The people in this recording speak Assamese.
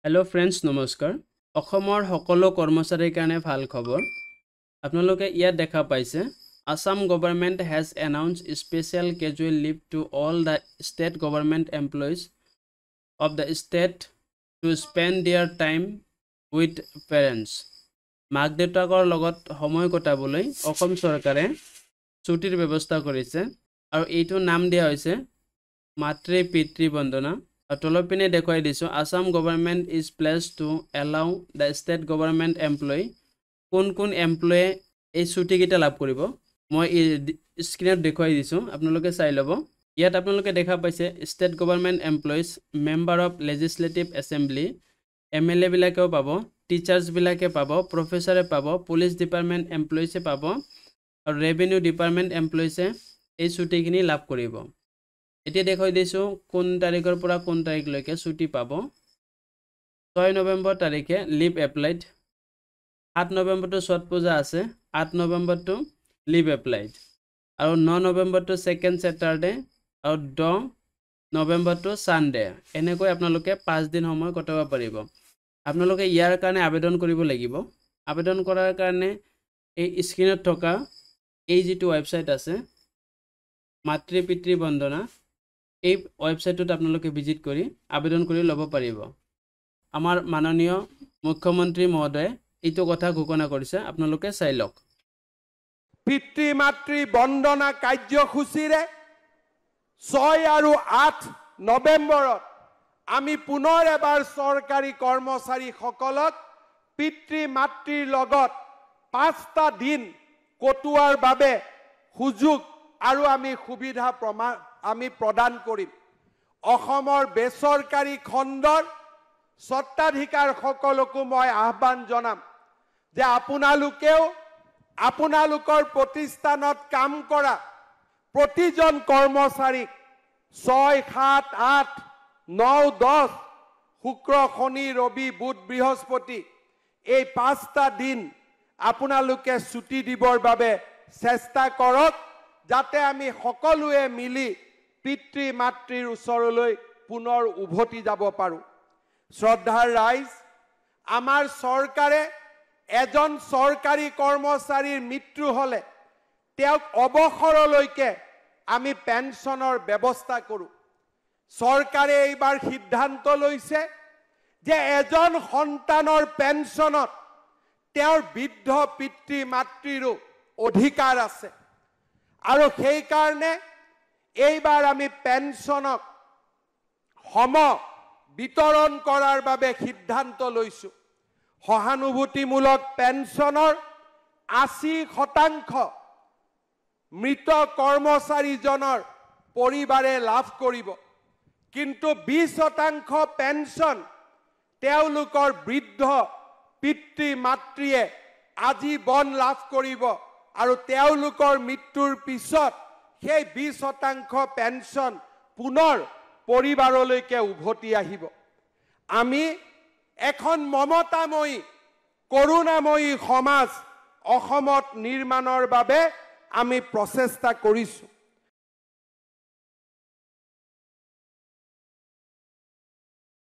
हेलो फ्रेंड्स नमस्कार অসমৰ সকলো কৰ্মচাৰীৰ কাৰণে ভাল খবৰ আপোনালোকে ইয়াত দেখা পাইছে Assam government has announced special casual leave to all the state government employees of the state to spend their time with parents মাক দেউতাকৰ লগত সময় কটাবলৈ অসম চৰকাৰে ছুটিৰ ব্যৱস্থা কৰিছে আৰু এইটো নাম দিয়া হৈছে মাতৃ পিতৃ বন্দনা তলপিনে দেখুৱাই দিছো Assam government is pledged to allow the state government employee কোন এমপ্লয়ে এই ছুটি কিটা লাভ কৰিব মই স্ক্ৰিনত দেখুৱাই দিছো আপোনালোকে চাই লব ইয়াত আপোনালোকে দেখা পাইছে state government employees member of legislative assembly MLA বিলাকেও পাব টিচাৰ্স বিলাকে পাব প্ৰফেসৰে পাব পুলিশ ডিপাৰ্টমেন্ট এমপ্লয়িছে পাব আৰু ৰেভিনিউ ডিপাৰ্টমেন্ট এমপ্লয়িছে এই ছুটিখিনি লাভ কৰিব এতিয়া দেখাই দিছো কোন তাৰিখৰ পৰা কোন তাৰিখলৈকে ছুটি পাব 6 নৱেম্বৰ তাৰিখে লিভ এপ্লাইড 7 নৱেম্বৰটো ছট পূজা আছে 8 নৱেম্বৰটো লিভ এপ্লাইড আৰু 9 নৱেম্বৰটো সেকেন্ড স্যাটাৰডে আৰু 10 নৱেম্বৰটো সানডে এনেকৈ আপোনালোকে 5 দিন সময় কটাব পাৰিব আপোনালোকে ইয়াৰ কাৰণে আবেদন কৰিব লাগিব আবেদন কৰাৰ কাৰণে এই স্ক্ৰিনত থকা এই যেটো ওয়েবসাইট আছে মাতৃ পিতৃ বন্দনা এই ওয়েবসাইটত আপোনালোকে ভিজিট কৰি আবেদন কৰি লব পাৰিব আমাৰ মাননীয় মুখ্যমন্ত্ৰী মহোদয় এইটো কথা ঘোষণা কৰিছে আপোনালোকে চাই লওক পিতৃ মাতৃ বন্দনা কাৰ্যসূচীৰে 6 আৰু 8 নৱেম্বৰত আমি পুনৰ এবাৰ চৰকাৰী কৰ্মচাৰী সকলক পিতৃ মাতৃৰ লগত 5টা দিন কটোৱাৰ বাবে সুযোগ আৰু আমি সুবিধা প্ৰদান কৰিম অসমৰ বেচৰকাৰী খণ্ডৰ স্বত্বাধিকাৰ সকলকো মই আহ্বান জনাম যে আপোনালোকেও আপোনালোকৰ প্ৰতিষ্ঠানত কাম কৰা প্ৰতিজন কৰ্মচাৰীক 6 7 8 9 10 শুক্ৰ শনি ৰবি বুধ বৃহস্পতি এই 5টা দিন আপোনালোকে ছুটি দিবৰ বাবে চেষ্টা কৰক যাতে আমি সকলোৱে মিলি পিতৃ মাতৃৰ ওচৰলৈ পুনৰ উভতি যাব পাৰো শ্ৰদ্ধাৰ ৰাইজ আমাৰ চৰকাৰে এজন চৰকাৰী কৰ্মচাৰীৰ মৃত্যু হলে তেওঁক অৱসৰলৈকে আমি পেনশনৰ ব্যৱস্থা কৰো চৰকাৰে এইবাৰ সিদ্ধান্ত লৈছে যে এজন সন্তানৰ পেনশনত তেওঁৰ বৃদ্ধ পিতৃ মাতৃৰো অধিকাৰ আছে আৰু সেই কাৰণে এইবাৰ আমি পেনশনক সম বিতৰণ কৰাৰ বাবে সিদ্ধান্ত লৈছো সহানুভূতিমূলক পেনশনৰ 80% মৃত কৰ্মচাৰীজনৰ পৰিবাৰে লাভ কৰিব কিন্তু 20% পেনশন তেওঁলোকৰ বৃদ্ধ পিতৃ মাতৃয়ে আজীবন লাভ কৰিব আৰু তেওঁলোকৰ মৃত্যুৰ পিছত সেই 20% পেনশন পুনৰ পৰিবাৰলৈকে উভতি আহিব আমি এখন মমতাময়ী কৰোণাময়ী সমাজ অসমত নিৰ্মাণৰ বাবে আমি প্ৰচেষ্টা কৰিছো